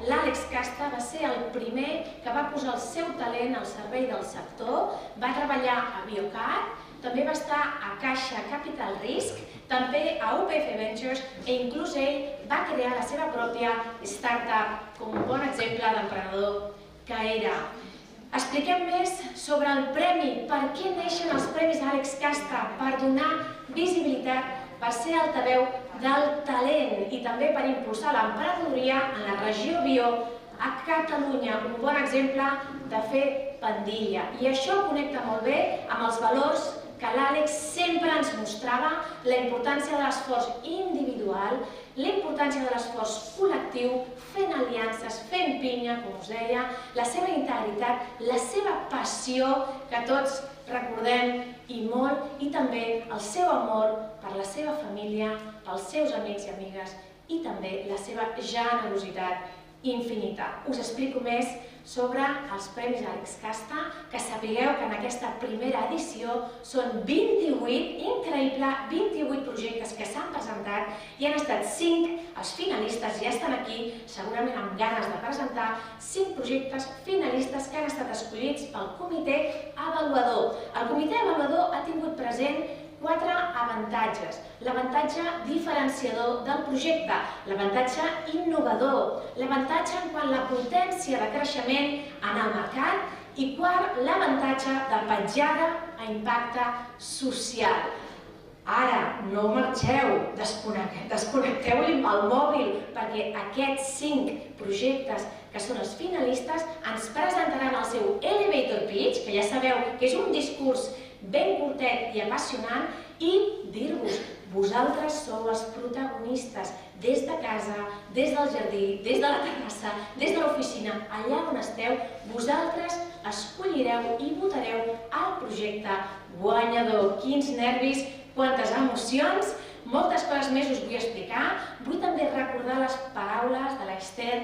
l'Àlex Casta va ser el primer que va posar el seu talent al servei del sector, va treballar a Biocat, també va estar a Caixa Capital Risk, també a UPF Ventures i inclús ell va crear la seva pròpia startup com un bon exemple d'emprenedor que era. Expliquem més sobre el premi, per què neixen els Premis Àlex Casta, per donar visibilitat, per ser altaveu del talent i també per impulsar l'emprenedoria en la regió Bio a Catalunya, un bon exemple de fer pandilla. I això connecta molt bé amb els valors que l'Àlex sempre ens mostrava, la importància de l'esforç individual, la importància de l'esforç col·lectiu, fent aliances, fent pinya, com us deia, la seva integritat, la seva passió, que tots recordem i molt, i també el seu amor per la seva família, pels seus amics i amigues, i també la seva generositat infinita. Us explico més sobre els Premis Àlex Casta, que sapigueu que en aquesta primera edició són 28, increïble, 28 projectes que s'han presentat i han estat 5 els finalistes, ja estan aquí, segurament amb ganes de presentar, 5 projectes finalistes que han estat escollits pel comitè avaluador. El comitè avaluador ha tingut present 4 avantatges. L'avantatge diferenciador del projecte, l'avantatge innovador, l'avantatge en quant a la potència de creixement en el mercat i quart, l'avantatge de petjada a impacte social. Ara, no marxeu, desconnecteu el mòbil, perquè aquests 5 projectes que són els finalistes ens presentaran el seu elevator pitch, que ja sabeu que és un discurs ben curtet i apassionant, i dir-vos, vosaltres sou els protagonistes des de casa, des del jardí, des de la terrassa, des de l'oficina, allà on esteu, vosaltres escollireu i votareu el projecte guanyador. Quins nervis, quantes emocions, moltes coses més us vull explicar. Vull també recordar les paraules de l'Esther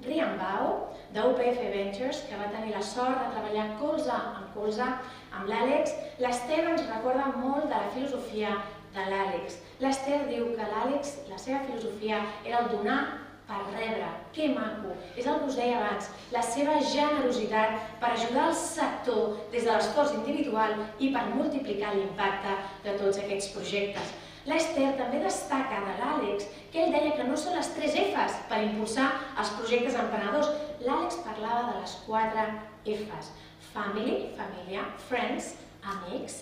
Riambau, d'UPF Ventures, que va tenir la sort de treballar colze amb l'Àlex. L'Esther ens recorda molt de la filosofia de l'Àlex. L'Esther diu que l'Àlex, la seva filosofia era el donar per rebre. Que maco! És el que us deia abans, la seva generositat per ajudar el sector des de l'esforç individual i per multiplicar l'impacte de tots aquests projectes. L'Esther també destaca de l'Àlex que ell deia que no són les 3 Fs per impulsar els projectes emprenedors. L'Àlex parlava de les 4 Fs. Family, família, friends, amics,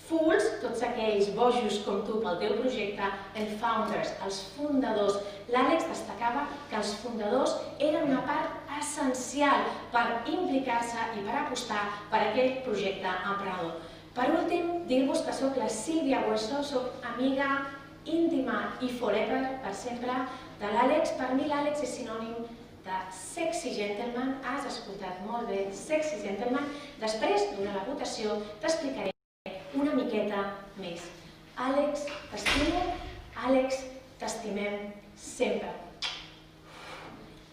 fools, tots aquells bojos com tu pel teu projecte, and founders, els fundadors. L'Àlex destacava que els fundadors eren una part essencial per implicar-se i per apostar per aquell projecte emprenedor. Per últim, dir-vos que soc la Sílvia Hueso, soc amiga íntima i forever, per sempre, de l'Àlex. Per mi l'Àlex és sinònim de sexy gentleman. Has escoltat molt bé, sexy gentleman. Després, durant la votació, t'explicaré una miqueta més. Àlex, t'estimo. Àlex, t'estimem sempre.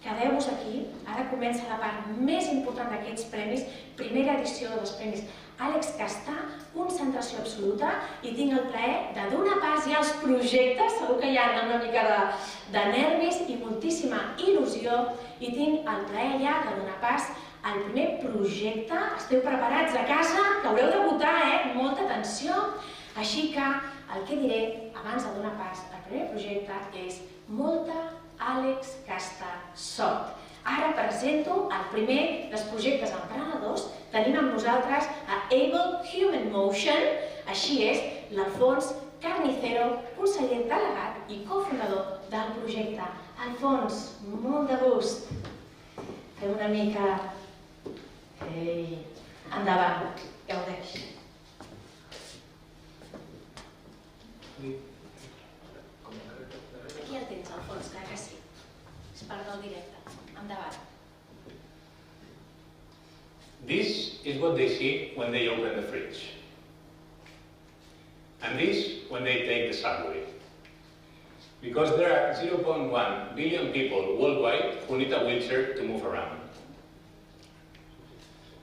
Quedeu-vos aquí. Ara comença la part més important d'aquests premis, primera edició dels Premis Àlex Casta, concentració absoluta, i tinc el plaer de donar pas ja als projectes, segur que hi ha una mica de nervis i moltíssima il·lusió, i tinc el plaer ja de donar pas al primer projecte. Esteu preparats a casa, que haureu de votar, molta atenció, així que el que diré abans de donar pas al primer projecte és molta Àlex Casta sort. Ara presento el primer dels projectes emprenedors. Tenim amb nosaltres a Able Human Motion, així és, l'Alfons Carnicero, conseller delegat i cofundador del projecte. Alfons, molt de gust. Fem una mica... Ei, endavant, gaudeix. Aquí el tens, Alfons, que sí. És part del directe. Endavant. This is what they see when they open the fridge. And this when they take the subway. Because there are 0.1 billion people worldwide who need a wheelchair to move around.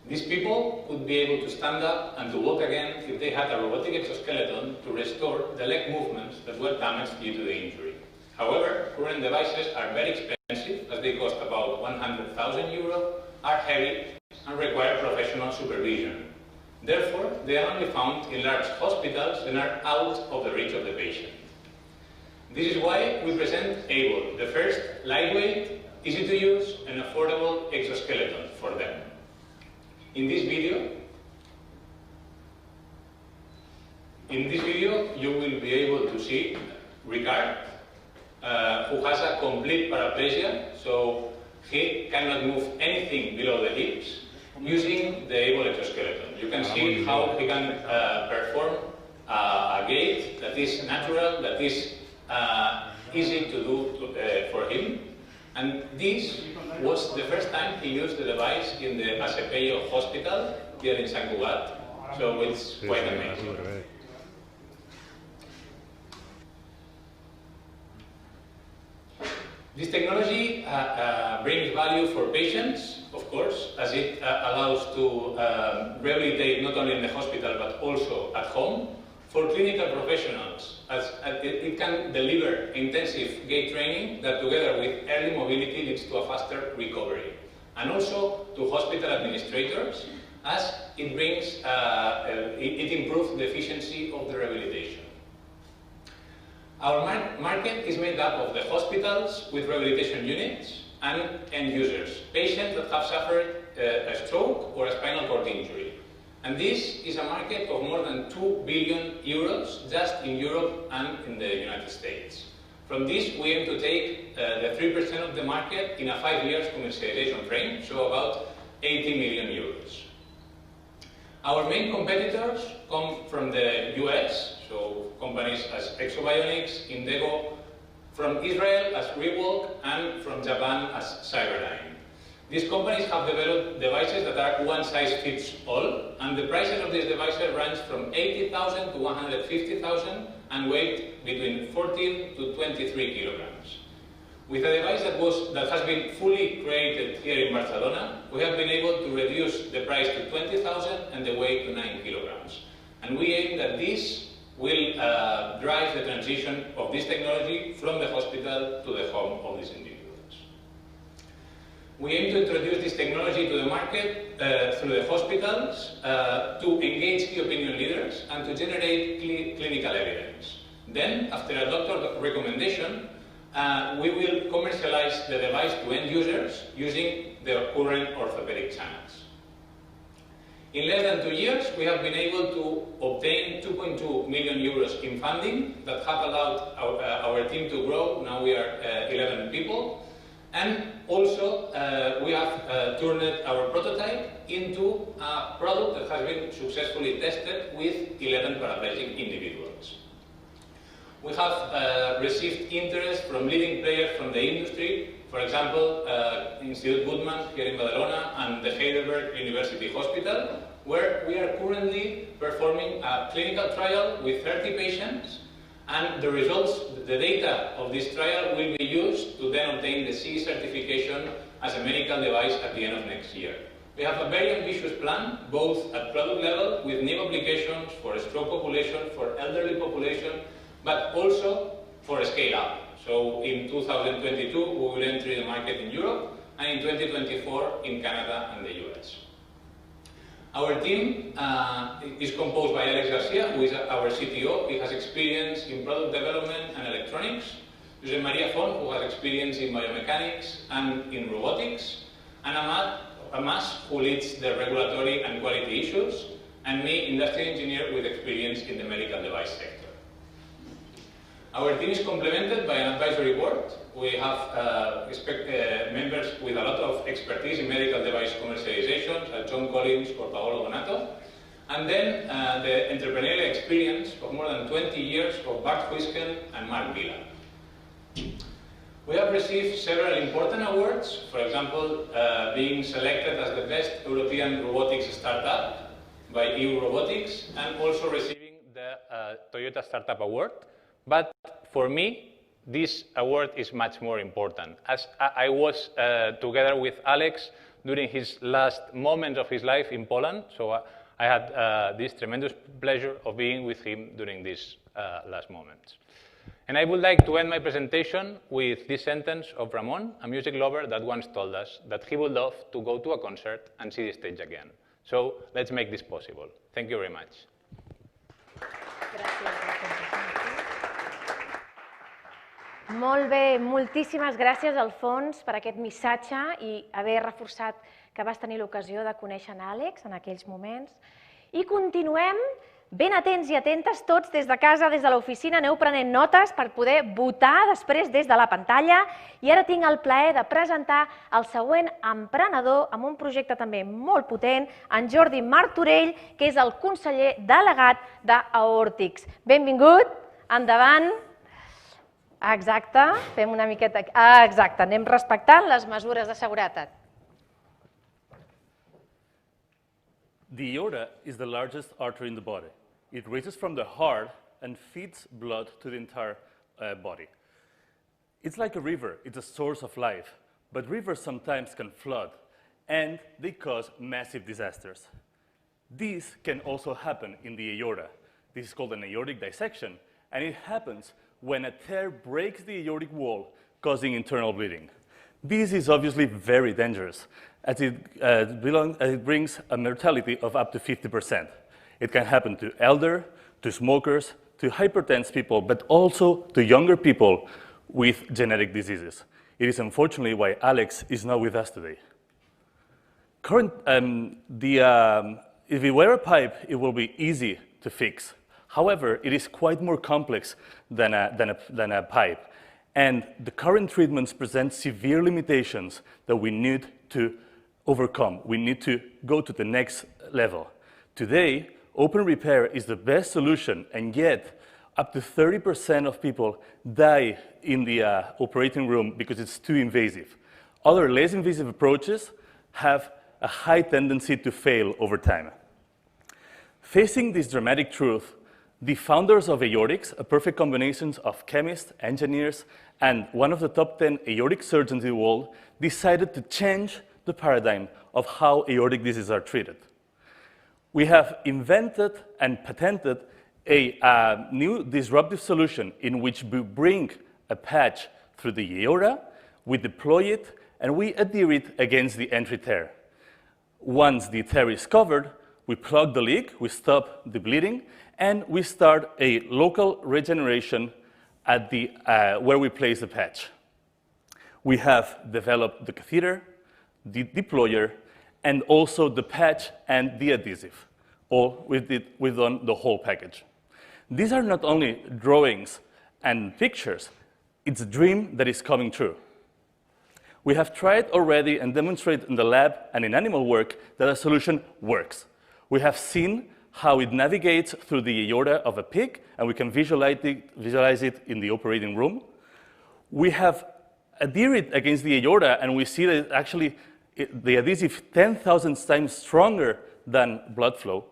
These people would be able to stand up and to walk again if they had a robotic exoskeleton to restore the leg movements that were damaged due to the injury. However, current devices are very expensive, as they cost about $100 200,000 euro, are heavy and require professional supervision. Therefore, they are only found in large hospitals and are out of the reach of the patient. This is why we present ABLE, the first lightweight, easy to use and affordable exoskeleton for them. In this video, you will be able to see Ricard, who has a complete paraplegia, so he cannot move anything below the hips, using the ABLE exoskeleton. You can see how he can perform a gait that is natural, that is easy to do for him. And this was the first time he used the device in the Asepeyo hospital here in Sant Cugat, so it's quite amazing. This technology brings value for patients, of course, as it allows to rehabilitate not only in the hospital but also at home. For clinical professionals, as it can deliver intensive gait training that together with early mobility leads to a faster recovery. And also to hospital administrators, as it brings, it improves the efficiency of the rehabilitation. Our market is made up of the hospitals with rehabilitation units and end users, patients that have suffered a stroke or a spinal cord injury. And this is a market of more than 2 billion euros just in Europe and in the United States. From this, we aim to take the 3% of the market in a 5 years commercialization frame, so about 80 million euros. Our main competitors come from the US, so companies as Exobionics, Indego, from Israel as Rewalk, and from Japan as Cyberdyne. These companies have developed devices that are one size fits all, and the prices of these devices range from 80,000 to 150,000 and weight between 14 to 23 kilograms. With a device that has been fully created here in Barcelona, we have been able to reduce the price to 20,000 and the weight to 9 kilograms. And we aim that this will drive the transition of this technology from the hospital to the home of these individuals. We aim to introduce this technology to the market through the hospitals to engage key opinion leaders and to generate clinical evidence. Then, after a doctor recommendation, we will commercialize the device to end users using the current orthopedic channels. In less than 2 years, we have been able to obtain 2.2 million euros in funding that have allowed our team to grow. Now we are 11 people. And also, we have turned our prototype into a product that has been successfully tested with 11 paraplegic individuals. We have received interest from leading players from the industry, for example, Institut Guttmann here in Badalona and the Heidelberg University Hospital, where we are currently performing a clinical trial with 30 patients. And the results, the data of this trial will be used to then obtain the CE certification as a medical device at the end of next year. We have a very ambitious plan, both at product level with new applications for a stroke population, for elderly population, but also for a scale up. So in 2022, we will enter the market in Europe, and in 2024 in Canada and the US. Our team is composed by Alex Garcia, who is our CTO. He has experience in product development and electronics. Josep Maria Font, who has experience in biomechanics and in robotics. And Amas, who leads the regulatory and quality issues. And me, industry engineer with experience in the medical device sector. Our team is complemented by an advisory board. We have members with a lot of expertise in medical device commercialization, like John Collins or Paolo Bonato. And then the entrepreneurial experience of more than 20 years of Bart Huisken and Mark Villa. We have received several important awards, for example, being selected as the best European robotics startup by EU Robotics, and also receiving the Toyota Startup Award. But for me, this award is much more important, as I was together with Alex during his last moment of his life in Poland, so I had this tremendous pleasure of being with him during these last moments. And I would like to end my presentation with this sentence of Ramon, a music lover that once told us that he would love to go to a concert and see the stage again. So let's make this possible. Thank you very much. Molt bé, moltíssimes gràcies, Alfons, per aquest missatge i haver reforçat que vas tenir l'ocasió de conèixer en Àlex en aquells moments. I continuem ben atents i atentes tots des de casa, des de l'oficina, aneu prenent notes per poder votar després des de la pantalla. I ara tinc el plaer de presentar el següent emprenedor amb un projecte també molt potent, en Jordi Martorell, que és el conseller delegat d'Aortix. Benvingut, endavant. Exacte, fem una miqueta... Exacte, anem respectant les mesures de seguretat. The aorta is the largest artery in the body. It races from the heart and feeds blood to the entire body. It's like a river, it's a source of life, but rivers sometimes can flood and they cause massive disasters. This can also happen in the aorta. This is called an aortic dissection, and it happens when a tear breaks the aortic wall, causing internal bleeding. This is obviously very dangerous, as it brings a mortality of up to 50%. It can happen to elder, to smokers, to hypertense people, but also to younger people with genetic diseases. It is unfortunately why Alex is not with us today. If we wear a pipe, it will be easy to fix. However, it is quite more complex than a pipe. And the current treatments present severe limitations that we need to overcome. We need to go to the next level. Today, open repair is the best solution, and yet up to 30% of people die in the operating room because it's too invasive. Other less invasive approaches have a high tendency to fail over time. Facing this dramatic truth, the founders of Aortix, a perfect combination of chemists, engineers, and one of the top 10 aortic surgeons in the world, decided to change the paradigm of how aortic diseases are treated. We have invented and patented a new disruptive solution in which we bring a patch through the aorta, we deploy it, and we adhere it against the entry tear. Once the tear is covered, we plug the leak, we stop the bleeding, and we start a local regeneration at where we place the patch. We have developed the catheter, the deployer, and also the patch and the adhesive. We've done the whole package. These are not only drawings and pictures, it's a dream that is coming true. We have tried already and demonstrated in the lab and in animal work that a solution works. We have seen how it navigates through the aorta of a pig, and we can visualize it in the operating room. We have adhered against the aorta, and we see that actually the adhesive 10,000 times stronger than blood flow.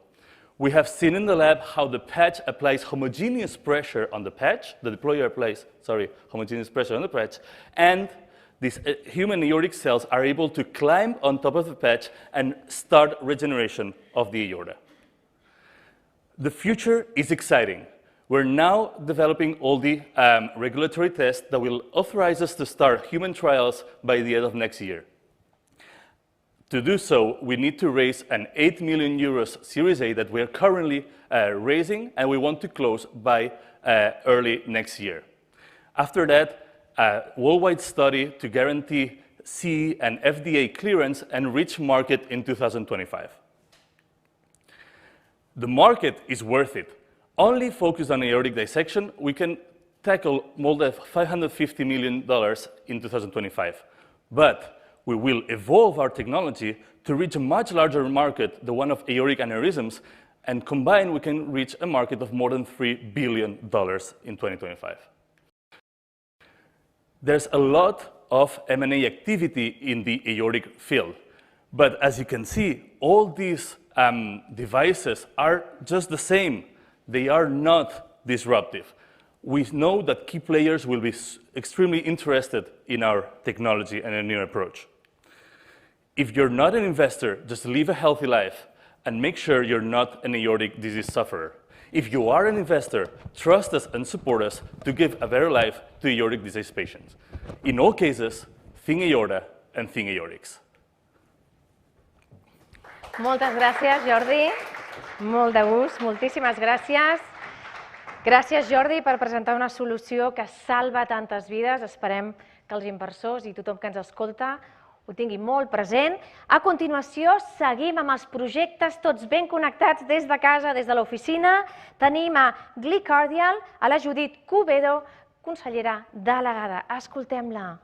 We have seen in the lab how the patch applies homogeneous pressure on the patch, the deployer applies, homogeneous pressure on the patch, and these human aortic cells are able to climb on top of the patch and start regeneration of the aorta. The future is exciting. We're now developing all the regulatory tests that will authorize us to start human trials by the end of next year. To do so, we need to raise an 8 million euros Series A that we are currently raising, and we want to close by early next year. After that, a worldwide study to guarantee CE and FDA clearance and reach market in 2025. The market is worth it. Only focused on aortic dissection, we can tackle more than $550 million in 2025. But we will evolve our technology to reach a much larger market, the one of aortic aneurysms, and combined we can reach a market of more than $3 billion in 2025. There's a lot of M&A activity in the aortic field, but as you can see, all these devices are just the same. They are not disruptive. We know that key players will be extremely interested in our technology and a new approach. If you're not an investor, just live a healthy life and make sure you're not an aortic disease sufferer. If you are an investor, trust us and support us to give a better life to aortic disease patients. In all cases, think aorta and think aortics. Moltes gràcies, Jordi. Molt de gust, moltíssimes gràcies. Gràcies, Jordi, per presentar una solució que salva tantes vides. Esperem que els inversors i tothom que ens escolta ho tingui molt present. A continuació, seguim amb els projectes tots ben connectats des de casa, des de l'oficina. Tenim a Glicardial, a la Judit Cubedo, consellera delegada. Escoltem-la.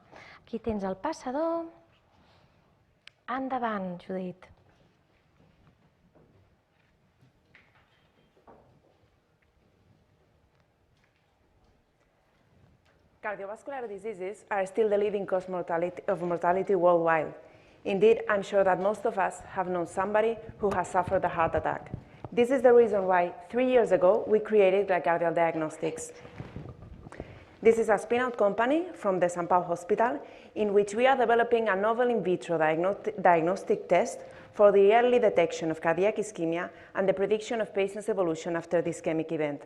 Aquí tens el passador. Endavant, Judit. Cardiovascular diseases are still the leading cause of mortality worldwide. Indeed, I'm sure that most of us have known somebody who has suffered a heart attack. This is the reason why 3 years ago we created Glicardial Diagnostics. This is a spin-out company from the St. Paul Hospital in which we are developing a novel in vitro diagnostic test for the early detection of cardiac ischemia and the prediction of patient's evolution after the ischemic event.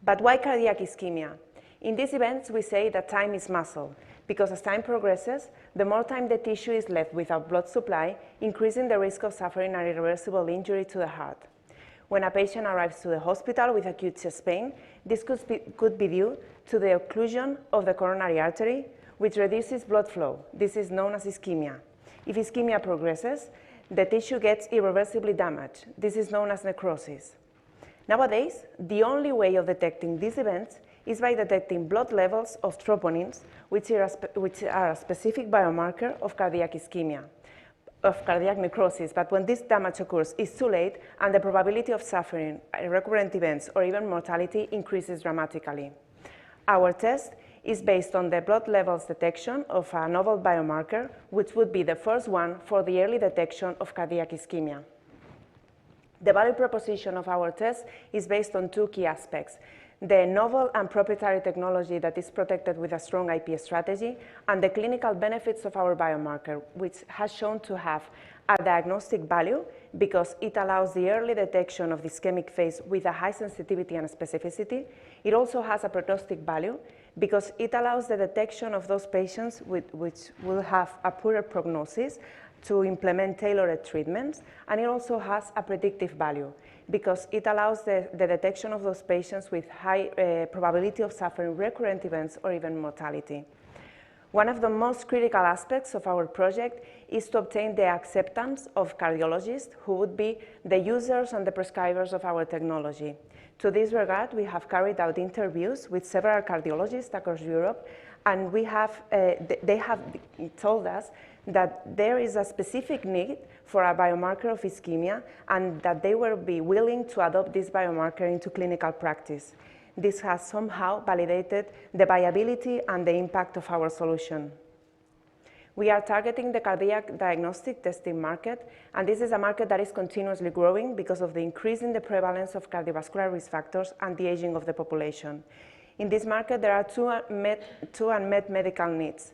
But why cardiac ischemia? In these events, we say that time is muscle, because as time progresses, the more time the tissue is left without blood supply, increasing the risk of suffering an irreversible injury to the heart. When a patient arrives to the hospital with acute chest pain, this could be due to the occlusion of the coronary artery, which reduces blood flow. This is known as ischemia. If ischemia progresses, the tissue gets irreversibly damaged. This is known as necrosis. Nowadays, the only way of detecting these events is by detecting blood levels of troponins, which are a specific biomarker of cardiac ischemia, of cardiac necrosis. But when this damage occurs, it's too late, and the probability of suffering recurrent events or even mortality increases dramatically. Our test is based on the blood levels detection of a novel biomarker, which would be the first one for the early detection of cardiac ischemia. The value proposition of our test is based on 2 key aspects: the novel and proprietary technology that is protected with a strong IP strategy, and the clinical benefits of our biomarker, which has shown to have a diagnostic value because it allows the early detection of the ischemic phase with a high sensitivity and specificity. It also has a prognostic value because it allows the detection of those patients which will have a poorer prognosis to implement tailored treatments, and it also has a predictive value because it allows the detection of those patients with high probability of suffering recurrent events or even mortality. One of the most critical aspects of our project is to obtain the acceptance of cardiologists who would be the users and the prescribers of our technology. To this regard, we have carried out interviews with several cardiologists across Europe, and they have told us that there is a specific need for a biomarker of ischemia and that they will be willing to adopt this biomarker into clinical practice. This has somehow validated the viability and the impact of our solution. We are targeting the cardiac diagnostic testing market, and this is a market that is continuously growing because of the increase in the prevalence of cardiovascular risk factors and the aging of the population. In this market, there are two unmet medical needs: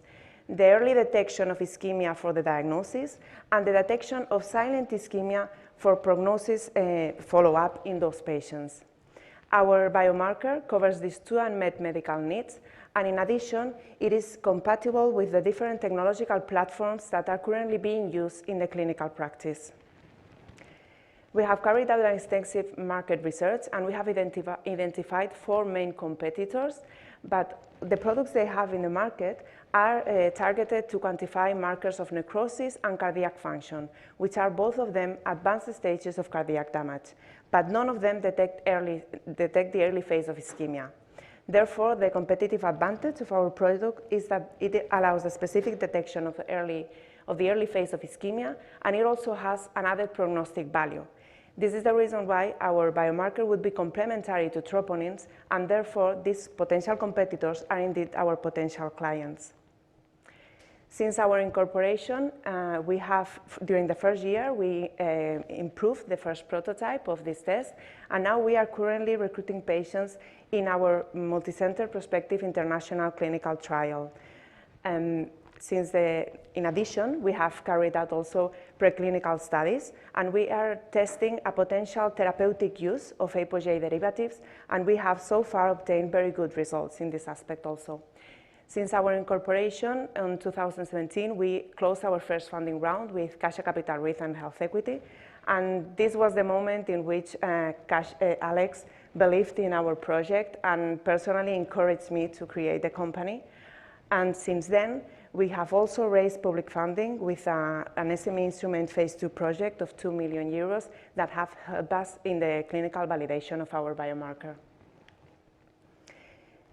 the early detection of ischemia for the diagnosis and the detection of silent ischemia for prognosis follow-up in those patients. Our biomarker covers these 2 unmet medical needs, and in addition, it is compatible with the different technological platforms that are currently being used in the clinical practice. We have carried out an extensive market research, and we have identified 4 main competitors, but the products they have in the market are targeted to quantify markers of necrosis and cardiac function, which are both of them advanced stages of cardiac damage, but none of them detect the early phase of ischemia. Therefore, the competitive advantage of our product is that it allows a specific detection of the early phase of ischemia, and it also has another prognostic value. This is the reason why our biomarker would be complementary to troponins, and therefore these potential competitors are indeed our potential clients. Since our incorporation, during the first year, we improved the first prototype of this test, and now we are currently recruiting patients in our multi-center prospective international clinical trial. in addition, we have carried out also preclinical studies, and we are testing a potential therapeutic use of ApoJ derivatives, and we have so far obtained very good results in this aspect also. Since our incorporation in 2017, we closed our first funding round with Caixa Capital Risk and Health Equity, and this was the moment in which Alex believed in our project and personally encouraged me to create the company. And since then, we have also raised public funding with an SME instrument phase 2 project of 2 million euros that have helped us in the clinical validation of our biomarker.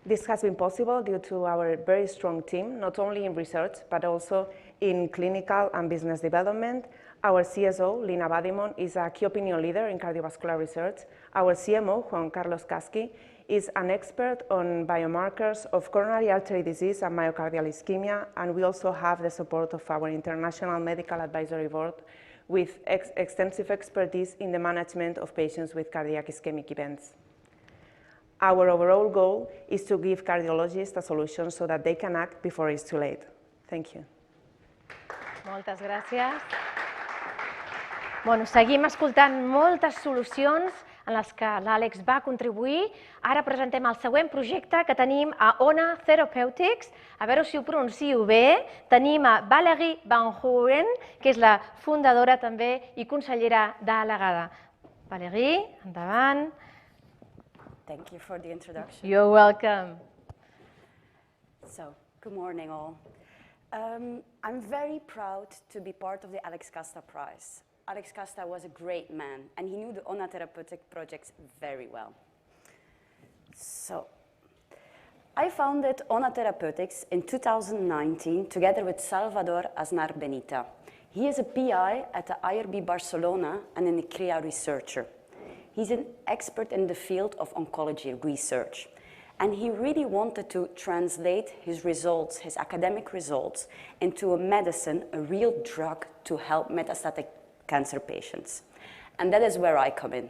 This has been possible due to our very strong team, not only in research, but also in clinical and business development. Our CSO, Lina Badimon, is a key opinion leader in cardiovascular research. Our CMO, Juan Carlos Casqui, is an expert on biomarkers of coronary artery disease and myocardial ischemia, and we also have the support of our International Medical Advisory Board with extensive expertise in the management of patients with cardiac ischemic events. Our overall goal is to give cardiologists a solution so that they can act before it's too late. Thank you. Moltes gràcies. Bueno, seguim escoltant moltes solucions en les que l'Àlex va contribuir. Ara presentem el següent projecte que tenim a Ona Therapeutics. A veure si ho pronuncio bé. Tenim a Valérie Van Horen, que és la fundadora també i consellera delegada. Valérie, endavant. Thank you for the introduction. You're welcome. So, good morning all. I'm very proud to be part of the Alex Casta Prize. Alex Casta was a great man, and he knew the Ona Therapeutic projects very well. So, I founded Ona Therapeutics in 2019 together with Salvador Aznar Benita. He is a PI at the IRB Barcelona and an ICRIA researcher. He's an expert in the field of oncology research. And he really wanted to translate his results, his academic results, into a medicine, a real drug to help metastatic cancer patients. And that is where I come in.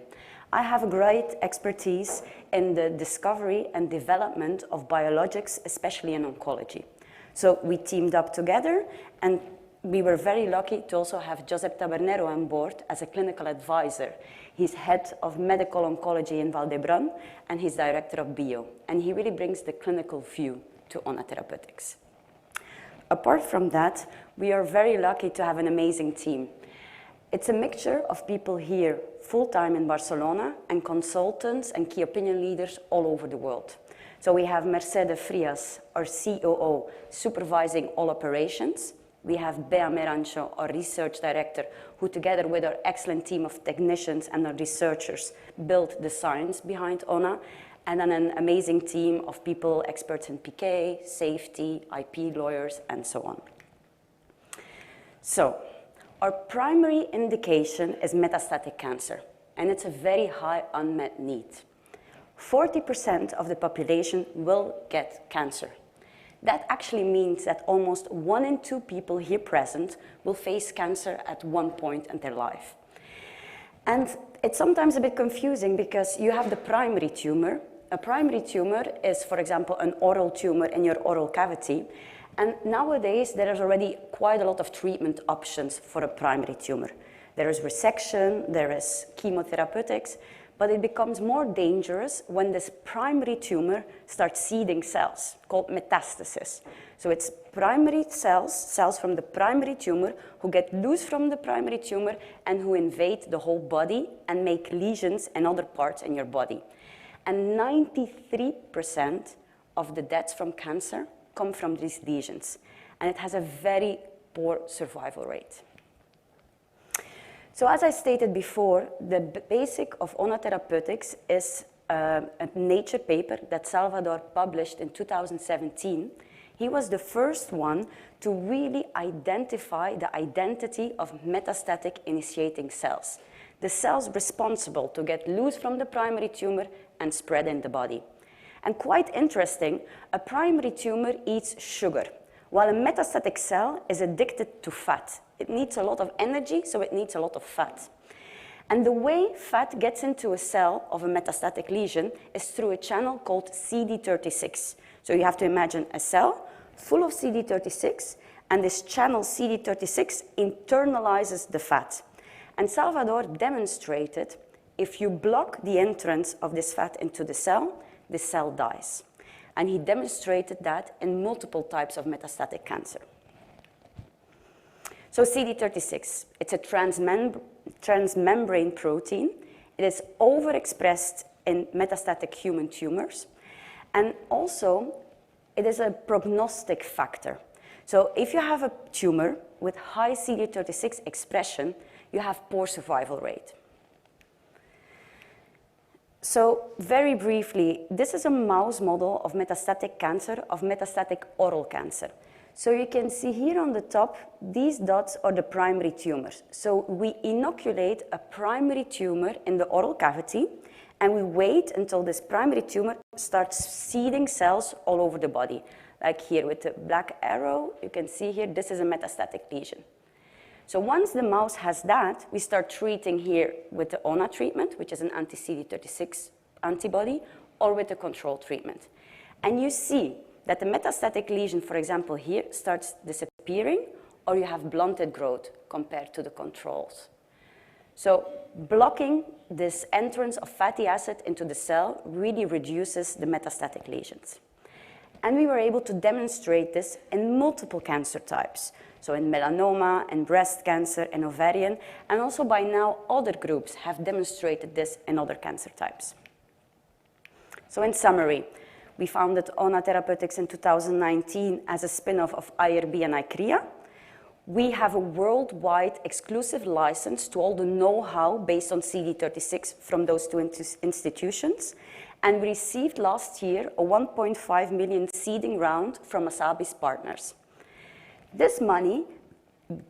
I have a great expertise in the discovery and development of biologics, especially in oncology. So we teamed up together, and we were very lucky to also have Josep Tabernero on board as a clinical advisor. He's head of medical oncology in Valdebrun, and he's director of bio. And he really brings the clinical view to Ona Therapeutics. Apart from that, we are very lucky to have an amazing team. It's a mixture of people here full-time in Barcelona and consultants and key opinion leaders all over the world. So we have Mercedes Frias, our COO, supervising all operations. We have Bea Merancho, our research director, who together with our excellent team of technicians and our researchers built the science behind Ona, and then an amazing team of people, experts in PK, safety, IP lawyers, and so on. So, our primary indication is metastatic cancer, and it's a very high unmet need. 40% of the population will get cancer. That actually means that almost 1 in 2 people here present will face cancer at one point in their life. And it's sometimes a bit confusing because you have the primary tumor. A primary tumor is, for example, an oral tumor in your oral cavity. And nowadays, there is already quite a lot of treatment options for a primary tumor. There is resection, there is chemotherapeutics, but it becomes more dangerous when this primary tumor starts seeding cells, called metastasis. So it's primary cells from the primary tumor, who get loose from the primary tumor and who invade the whole body and make lesions in other parts in your body. And 93% of the deaths from cancer come from these lesions. And it has a very poor survival rate. So as I stated before, the basic of Ona Therapeutics is a Nature paper that Salvador published in 2017. He was the first one to really identify the identity of metastatic initiating cells, the cells responsible to get loose from the primary tumor and spread in the body. And quite interesting, a primary tumor eats sugar, while a metastatic cell is addicted to fat. It needs a lot of energy, so it needs a lot of fat. And the way fat gets into a cell of a metastatic lesion is through a channel called CD36. So you have to imagine a cell full of CD36, and this channel CD36 internalizes the fat. And Salvador demonstrated if you block the entrance of this fat into the cell dies. And he demonstrated that in multiple types of metastatic cancer. So CD36, it's a transmembrane protein. It is overexpressed in metastatic human tumors. And also, it is a prognostic factor. So if you have a tumor with high CD36 expression, you have poor survival rate. So very briefly, this is a mouse model of metastatic cancer, of metastatic oral cancer. So you can see here on the top, these dots are the primary tumors. So we inoculate a primary tumor in the oral cavity, and we wait until this primary tumor starts seeding cells all over the body. Like here with the black arrow, you can see here, this is a metastatic lesion. So once the mouse has that, we start treating here with the ONA treatment, which is an anti-CD36 antibody, or with the control treatment. And you see that the metastatic lesion, for example, here starts disappearing, or you have blunted growth compared to the controls. So blocking this entrance of fatty acid into the cell really reduces the metastatic lesions. And we were able to demonstrate this in multiple cancer types. So in melanoma, and breast cancer, and ovarian, and also by now other groups have demonstrated this in other cancer types. So in summary, we founded ONA Therapeutics in 2019 as a spin-off of IRB and ICRIA. We have a worldwide exclusive license to all the know-how based on CD36 from those two institutions. And we received last year a 1.5 million seeding round from Asabi's partners. This money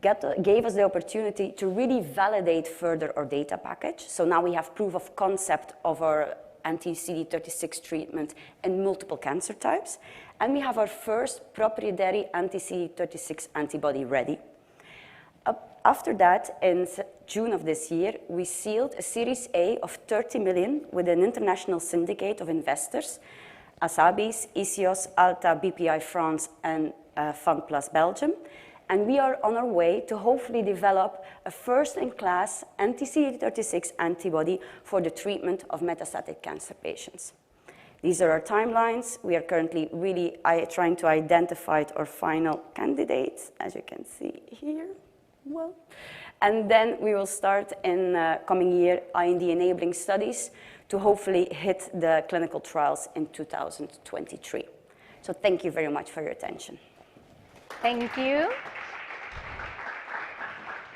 gave us the opportunity to really validate further our data package. So now we have proof of concept of our anti-CD36 treatment in multiple cancer types. And we have our first proprietary anti-CD36 antibody ready. After that, in June of this year, we sealed a Series A of 30 million with an international syndicate of investors, Asabi's, Isios, Alta, BPI France, and Fund Plus Belgium. And we are on our way to hopefully develop a first-in-class anti-CD36 antibody for the treatment of metastatic cancer patients. These are our timelines. We are currently really trying to identify our final candidates, as you can see here. Well, and then we will start in coming year IND-enabling studies to hopefully hit the clinical trials in 2023. So thank you very much for your attention. Thank you.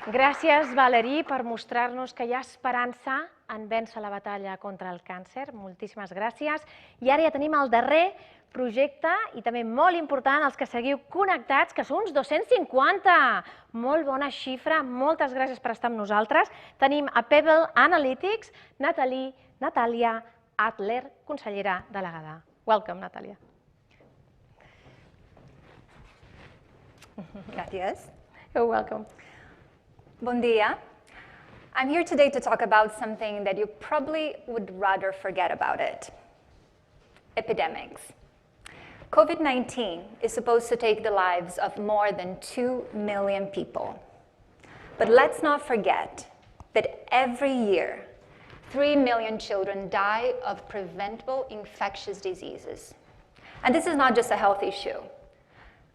Gràcies, Valerie, per mostrar-nos que hi ha esperança en vèncer la batalla contra el càncer. Moltíssimes gràcies. I ara ja tenim el darrer projecte i també molt important, els que seguiu connectats, que són uns 250. Molt bona xifra, moltes gràcies per estar amb nosaltres. Tenim a Pebble Analytics, Natàlia Adler, consellera delegada. Welcome, Natàlia. Gracias. You're welcome. Bon dia. I'm here today to talk about something that you probably would rather forget about it. Epidemics. COVID-19 is supposed to take the lives of more than 2 million people. But let's not forget that every year, 3 million children die of preventable infectious diseases. And this is not just a health issue.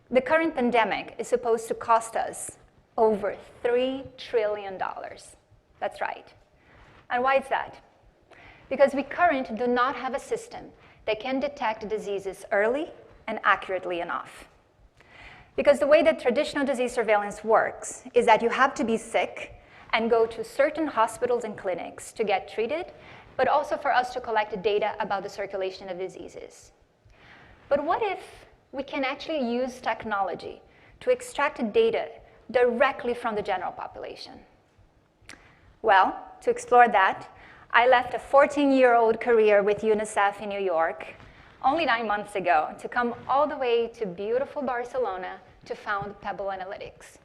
The current pandemic is supposed to cost us over $3 trillion. That's right. And why is that? Because we currently do not have a system that can detect diseases early and accurately enough. Because the way that traditional disease surveillance works is that you have to be sick and go to certain hospitals and clinics to get treated, but also for us to collect data about the circulation of diseases. But what if we can actually use technology to extract data directly from the general population? Well, to explore that, I left a 14-year-old career with UNICEF in New York only 9 months ago to come all the way to beautiful Barcelona to found Pebble Analytics.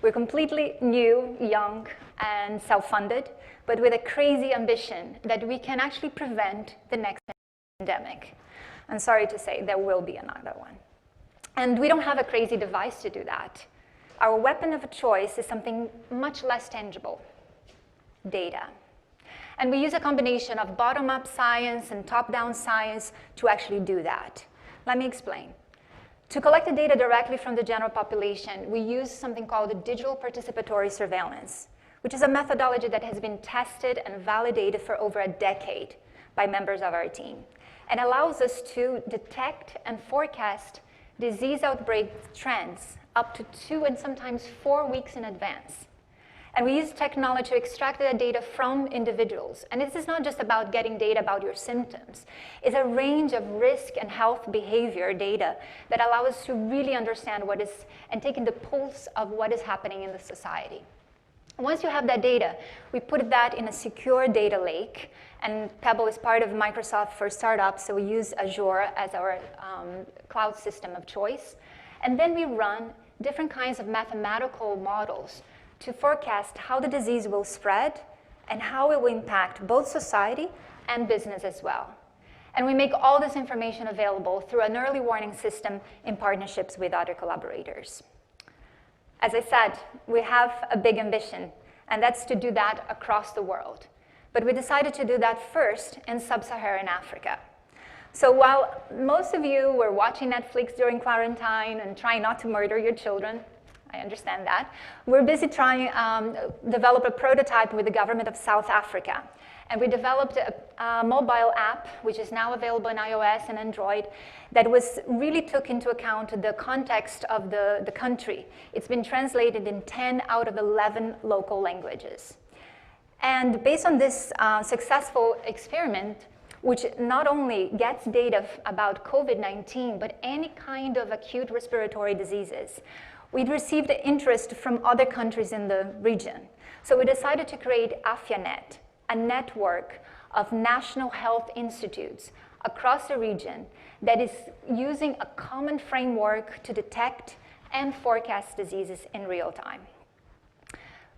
We're completely new, young, and self-funded, but with a crazy ambition that we can actually prevent the next pandemic. I'm sorry to say there will be another one. And we don't have a crazy device to do that. our weapon of choice is something much less tangible: data. And we use a combination of bottom-up science and top-down science to actually do that. Let me explain. To collect the data directly from the general population, we use something called digital participatory surveillance, which is a methodology that has been tested and validated for over a decade by members of our team, and allows us to detect and forecast disease outbreak trends up to 2 and sometimes 4 weeks in advance. And we use technology to extract that data from individuals. And this is not just about getting data about your symptoms. It's a range of risk and health behavior data that allow us to really understand what is, and taking the pulse of what is happening in the society. Once you have that data, we put that in a secure data lake. And Pebble is part of Microsoft for startups, so we use Azure as our cloud system of choice. And then we run different kinds of mathematical models to forecast how the disease will spread and how it will impact both society and business as well. And we make all this information available through an early warning system in partnerships with other collaborators. As I said, we have a big ambition, and that's to do that across the world. But we decided to do that first in sub-Saharan Africa. So while most of you were watching Netflix during quarantine and trying not to murder your children, I understand that, we're busy trying to develop a prototype with the government of South Africa. And we developed a mobile app, which is now available in iOS and Android, that really took into account the context of the country. It's been translated in 10 out of 11 local languages. And based on this successful experiment, which not only gets data about COVID-19, but any kind of acute respiratory diseases, we'd received interest from other countries in the region. So we decided to create AFIANet, a network of national health institutes across the region that is using a common framework to detect and forecast diseases in real time.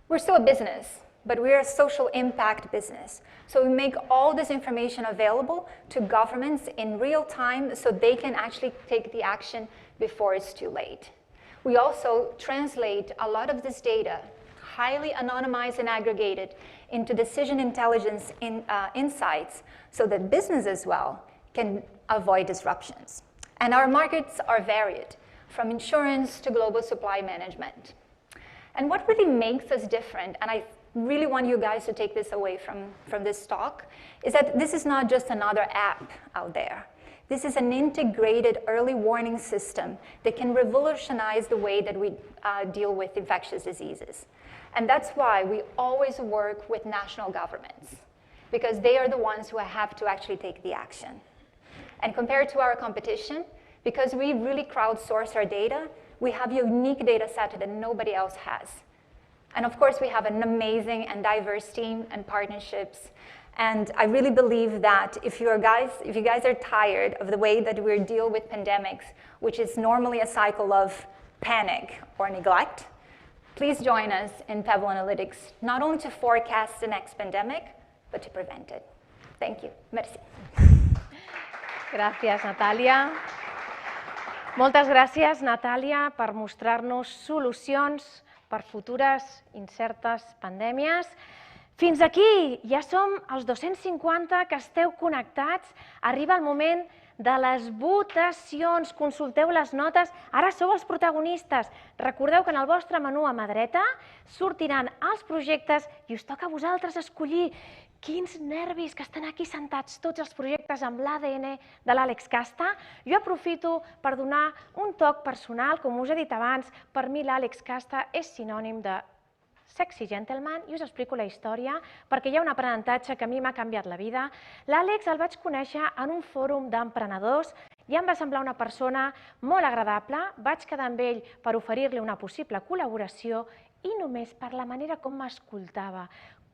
We're still a business, but we're a social impact business. So we make all this information available to governments in real time so they can actually take the action before it's too late. We also translate a lot of this data, highly anonymized and aggregated, into decision intelligence insights so that business as well can avoid disruptions. And our markets are varied, from insurance to global supply management. And what really makes us different, and I really want you guys to take this away from this talk, is that this is not just another app out there. This is an integrated early warning system that can revolutionize the way that we deal with infectious diseases. And that's why we always work with national governments, because they are the ones who have to actually take the action. And compared to our competition, because we really crowdsource our data, we have a unique data set that nobody else has. And of course, we have an amazing and diverse team and partnerships. And I really believe that if you guys are tired of the way that we deal with pandemics, which is normally a cycle of panic or neglect, please join us in Pebble Analytics, not only to forecast the next pandemic, but to prevent it. Thank you. Merci. Gràcies, Natàlia. Moltes gràcies, Natàlia, per mostrar-nos solucions per futures incertes pandèmies. Fins aquí, ja som els 250 que esteu connectats. Arriba el moment de les votacions. Consulteu les notes. Ara sou els protagonistes. Recordeu que en el vostre menú a mà dreta sortiran els projectes i us toca a vosaltres escollir. Quins nervis que estan aquí sentats tots els projectes amb l'ADN de l'Àlex Casta. Jo aprofito per donar un toc personal. Com us he dit abans, per mi l'Àlex Casta és sinònim de sexy gentleman, i us explico la història perquè hi ha un aprenentatge que a mi m'ha canviat la vida. L'Àlex el vaig conèixer en un fòrum d'emprenedors i em va semblar una persona molt agradable. Vaig quedar amb ell per oferir-li una possible col·laboració i només per la manera com m'escoltava,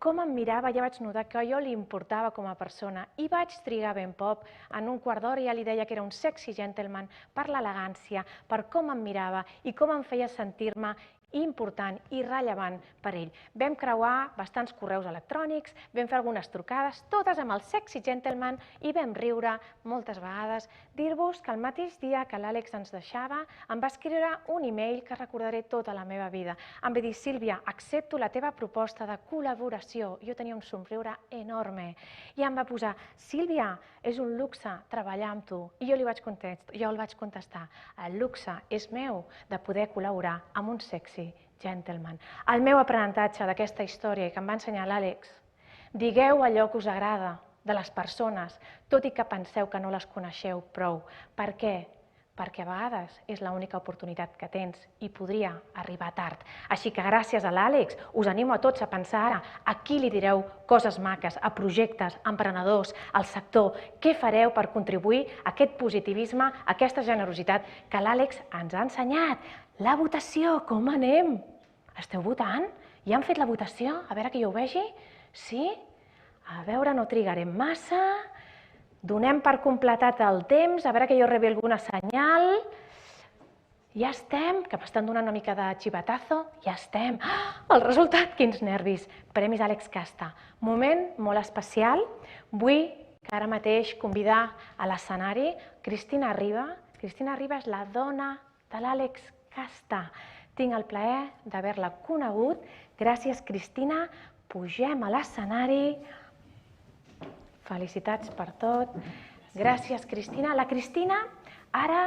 com em mirava, ja vaig notar que jo li importava com a persona i vaig trigar ben poc. En un quart d'hora ja li deia que era un sexy gentleman per l'elegància, per com em mirava i com em feia sentir-me important i rellevant per ell. Vam creuar bastants correus electrònics, vam fer algunes trucades, totes amb el sexy gentleman, i vam riure moltes vegades. Dir-vos que el mateix dia que l'Àlex ens deixava, em va escriure un e-mail que recordaré tota la meva vida. Em va dir: Sílvia, accepto la teva proposta de col·laboració. Jo tenia un somriure enorme. I em va posar: Sílvia, és un luxe treballar amb tu. I jo li vaig contestar: el luxe és meu de poder col·laborar amb un sexy gentleman. El meu aprenentatge d'aquesta història que em va ensenyar l'Àlex: digueu allò que us agrada de les persones, tot i que penseu que no les coneixeu prou. Per què? Perquè a vegades és l'única oportunitat que tens i podria arribar tard. Així que gràcies a l'Àlex us animo a tots a pensar ara a qui li direu coses maques, a projectes, a emprenedors, al sector. Què fareu per contribuir a aquest positivisme, a aquesta generositat que l'Àlex ens ha ensenyat? La votació, com anem? Esteu votant? Ja han fet la votació? A veure que jo ho vegi. Sí? A veure, no trigarem massa. Donem per completat el temps, a veure que jo rebi alguna senyal. Ja estem, que m'estan donant una mica de xivatazo. Ja estem. El resultat, quins nervis. Premis Àlex Casta. Moment molt especial. Vull que ara mateix convidar a l'escenari Cristina Riba. Cristina Riba és la dona de l'Àlex Casta. Tinc el plaer d'haver-la conegut. Gràcies, Cristina. Pugem a l'escenari. Felicitats per tot. Gràcies, Cristina. La Cristina ara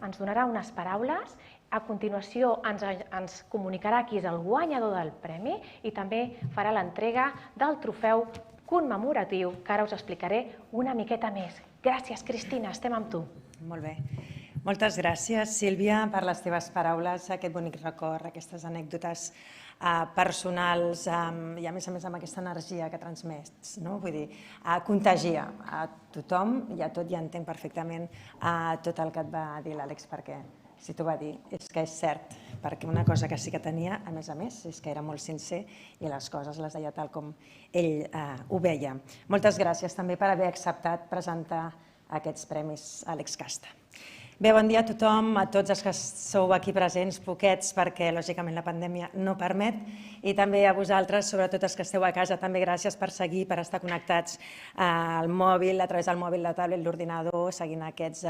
ens donarà unes paraules. A continuació ens comunicarà qui és el guanyador del premi i també farà l'entrega del trofeu commemoratiu, que ara us explicaré una miqueta més. Gràcies, Cristina. Estem amb tu. Molt bé. Moltes gràcies, Sílvia, per les teves paraules, aquest bonic record, aquestes anècdotes personals i, a més amb aquesta energia que transmets. Vull dir, contagia a tothom i a tot, ja entenc perfectament tot el que et va dir l'Àlex, perquè si t'ho va dir és que és cert, perquè una cosa que sí que tenia, a més, és que era molt sincer i les coses les deia tal com ell ho veia. Moltes gràcies també per haver acceptat presentar aquests premis Àlex Casta. Bé, bon dia a tothom, a tots els que sou aquí presents, poquets, perquè lògicament la pandèmia no permet, i també a vosaltres, sobretot els que esteu a casa, també gràcies per seguir, per estar connectats al mòbil, a través del mòbil, la tablet, l'ordinador, seguint aquests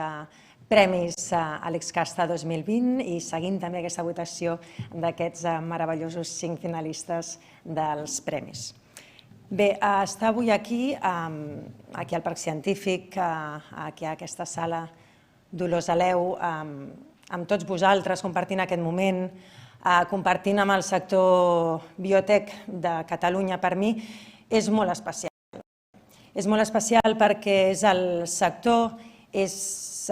premis Àlex Casta 2020 i seguint també aquesta votació d'aquests meravellosos 5 finalistes dels premis. Bé, estar avui aquí al Parc Científic, aquí a aquesta sala Dolors Aleu, amb tots vosaltres, compartint aquest moment, compartint amb el sector biotec de Catalunya, per mi és molt especial. És molt especial perquè és el sector, és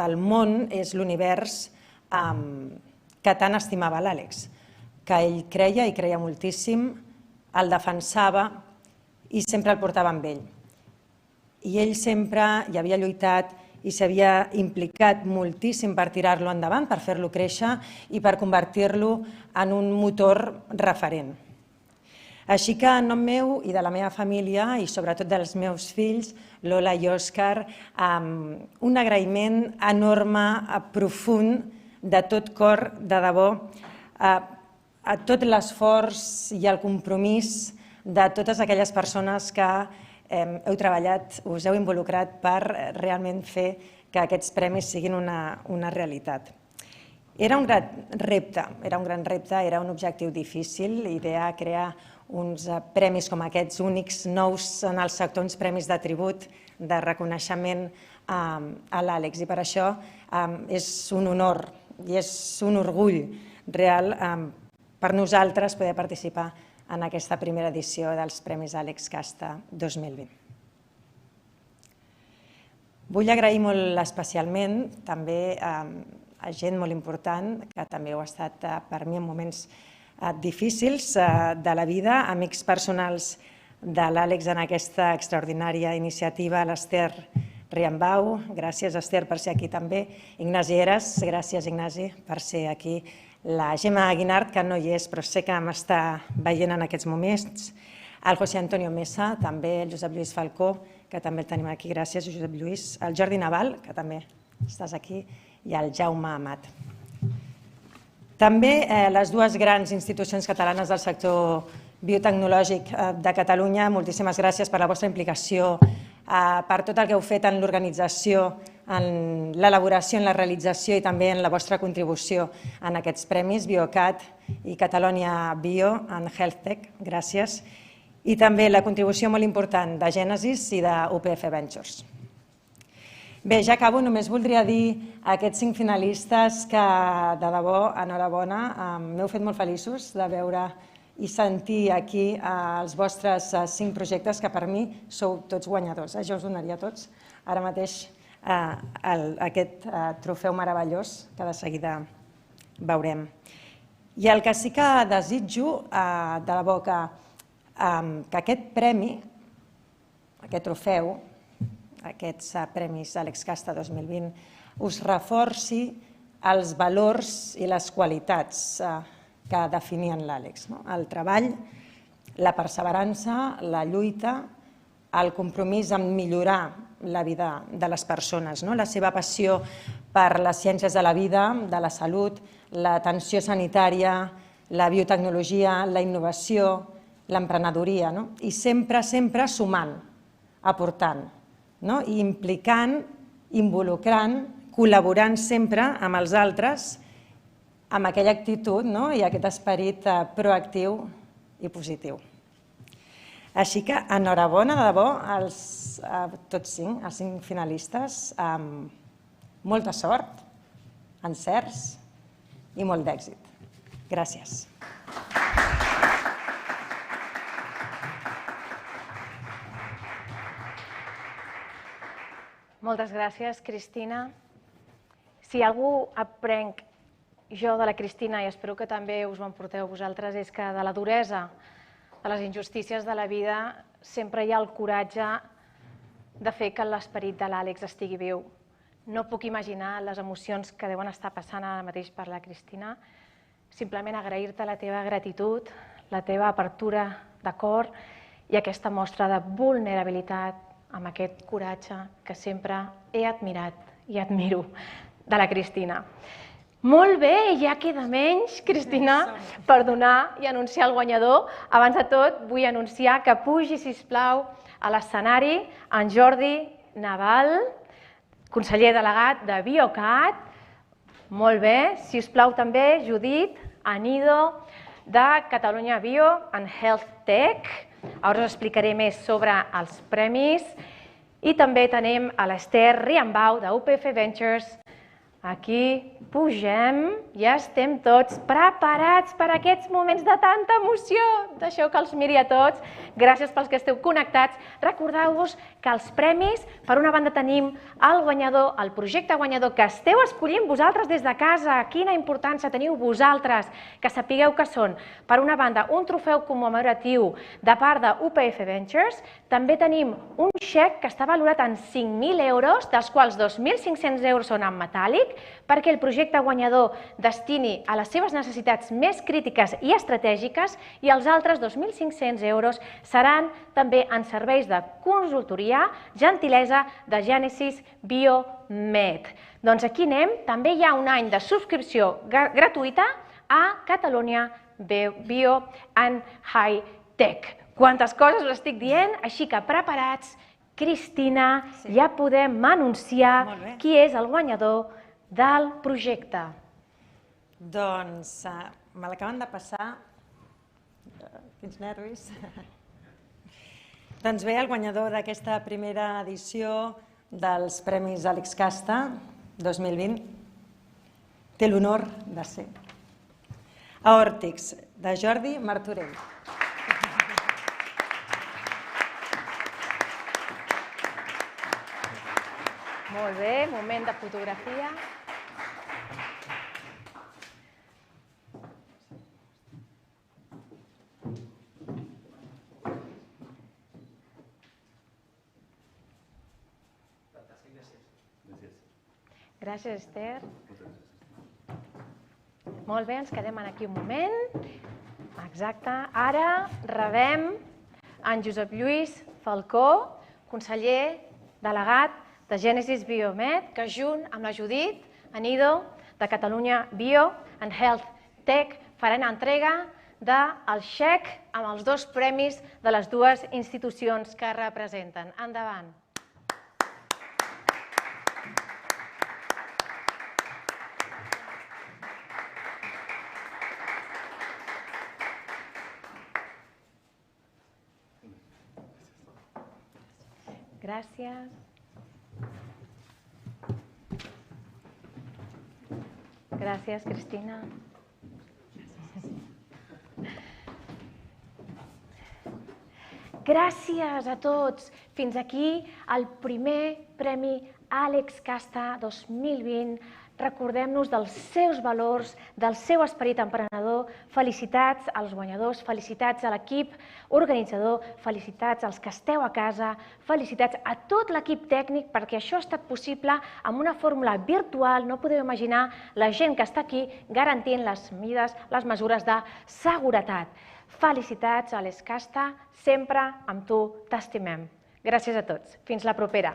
el món, és l'univers que tant estimava l'Àlex, que ell creia i creia moltíssim, el defensava i sempre el portava amb ell. I ell sempre hi havia lluitat i s'havia implicat moltíssim per tirar-lo endavant, per fer-lo créixer i per convertir-lo en un motor referent. Així que en nom meu i de la meva família i sobretot dels meus fills, Lola i Òscar, un agraïment enorme, profund, de tot cor, de debò, a tot l'esforç i el compromís de totes aquelles persones que heu treballat, us heu involucrat per realment fer que aquests premis siguin una realitat. Era un gran repte, era un objectiu difícil, idear crear uns premis com aquests únics, nous en el sector, uns premis de tribut, de reconeixement a l'Àlex. I per això és un honor i és un orgull real per nosaltres poder participar en aquesta primera edició dels Premis Àlex Casta 2020. Vull agrair molt especialment també a gent molt important, que també ho ha estat per mi en moments difícils de la vida, amics personals de l'Àlex en aquesta extraordinària iniciativa, l'Ester Riambau, gràcies Ester per ser aquí també, Ignasi Eres, gràcies Ignasi per ser aquí, la Gemma Aguinart, que no hi és, però sé que m'està veient en aquests moments, el José Antonio Mesa, també el Josep Lluís Falcó, que també el tenim aquí, gràcies, Josep Lluís, el Jordi Naval, que també estàs aquí, i el Jaume Amat. També les dues grans institucions catalanes del sector biotecnològic de Catalunya, moltíssimes gràcies per la vostra implicació, per tot el que heu fet en l'organització, en l'elaboració, en la realització i també en la vostra contribució en aquests premis, Biocat i Catalonia Bio en HealthTech, gràcies. I també la contribució molt important de Genesis i d'UPF Ventures. Bé, ja acabo, només voldria dir a aquests 5 finalistes que, de debò, enhorabona, m'heu fet molt feliços de veure i sentir aquí els vostres 5 projectes, que per mi sou tots guanyadors. Jo us donaria a tots ara mateix aquest trofeu meravellós que de seguida veurem. I el que sí que desitjo, de debò, que aquest premi, aquest trofeu, aquests premis Àlex Casta 2020, us reforci els valors i les qualitats que definien l'Àlex. El treball, la perseverança, la lluita, el compromís en millorar la vida de les persones, la seva passió per les ciències de la vida, de la salut, l'atenció sanitària, la biotecnologia, la innovació, l'emprenedoria, i sempre, sempre sumant, aportant, i implicant, involucrant, col·laborant sempre amb els altres, amb aquella actitud i aquest esperit proactiu i positiu. Així que enhorabona, de debò, a tots 5, els 5 finalistes. Molta sort, encerts i molt d'èxit. Gràcies. Moltes gràcies, Cristina. Si algú aprenc jo de la Cristina, i espero que també us ho emporteu vosaltres, és que de la duresa de les injustícies de la vida sempre hi ha el coratge de fer que l'esperit de l'Àlex estigui viu. No puc imaginar les emocions que deuen estar passant ara mateix per la Cristina. Simplement agrair-te la teva gratitud, la teva apertura de cor i aquesta mostra de vulnerabilitat amb aquest coratge que sempre he admirat i admiro de la Cristina. Molt bé, ja queda menys, Cristina, per donar i anunciar el guanyador. Abans de tot, vull anunciar que pugi, sisplau, a l'escenari en Jordi Naval, conseller delegat de Biocat. Molt bé, sisplau també Judit Anido, de Catalonia Bio en HealthTech. Ara us explicaré més sobre els premis. I també tenim a l'Ester Riambau, d'UPF Ventures. Aquí pugem, ja estem tots preparats per aquests moments de tanta emoció. Deixeu que els miri a tots. Gràcies pels que esteu connectats. Recordeu-vos que els premis, per una banda tenim el guanyador, el projecte guanyador que esteu escollint vosaltres des de casa. Quina importància teniu vosaltres, que sapigueu que són, per una banda, un trofeu commemoratiu de part d'UPF Ventures. També tenim un xec que està valorat en 5.000 euros, dels quals 2.500 euros són en metàl·lic, perquè el projecte guanyador destini a les seves necessitats més crítiques i estratègiques, i els altres 2.500 euros seran també en serveis de consultoria, gentilesa de Genesis Biomed. Doncs aquí anem, també hi ha un any de subscripció gratuïta a Catalonia Bio and HealthTech. Quantes coses us estic dient, així que preparats, Cristina, ja podem anunciar qui és el guanyador del projecte. Doncs me l'acaben de passar. Quins nervis. Doncs bé, el guanyador d'aquesta primera edició dels Premis Àlex Casta 2020 té l'honor de ser Aòrtics, de Jordi Martorell. Molt bé, moment de fotografia. Gràcies, Esther. Molt bé, ens quedem aquí un moment. Exacte. Ara rebem en Josep Lluís Falcó, conseller delegat de Genesis Biomed, que junt amb la Judit Anido de Catalunya Bio and Health Tech faran entrega del xec amb els 2 premis de les 2 institucions que representen. Endavant. Gràcies. Gràcies, Cristina. Gràcies a tots. Fins aquí el primer Premi Àlex Casta 2020. Recordem-nos dels seus valors, del seu esperit emprenedor. Felicitats als guanyadors, felicitats a l'equip organitzador, felicitats als que esteu a casa, felicitats a tot l'equip tècnic perquè això ha estat possible amb una fórmula virtual. No podeu imaginar la gent que està aquí garantint les mesures de seguretat. Felicitats a Àlex Casta, sempre amb tu t'estimem. Gràcies a tots. Fins la propera.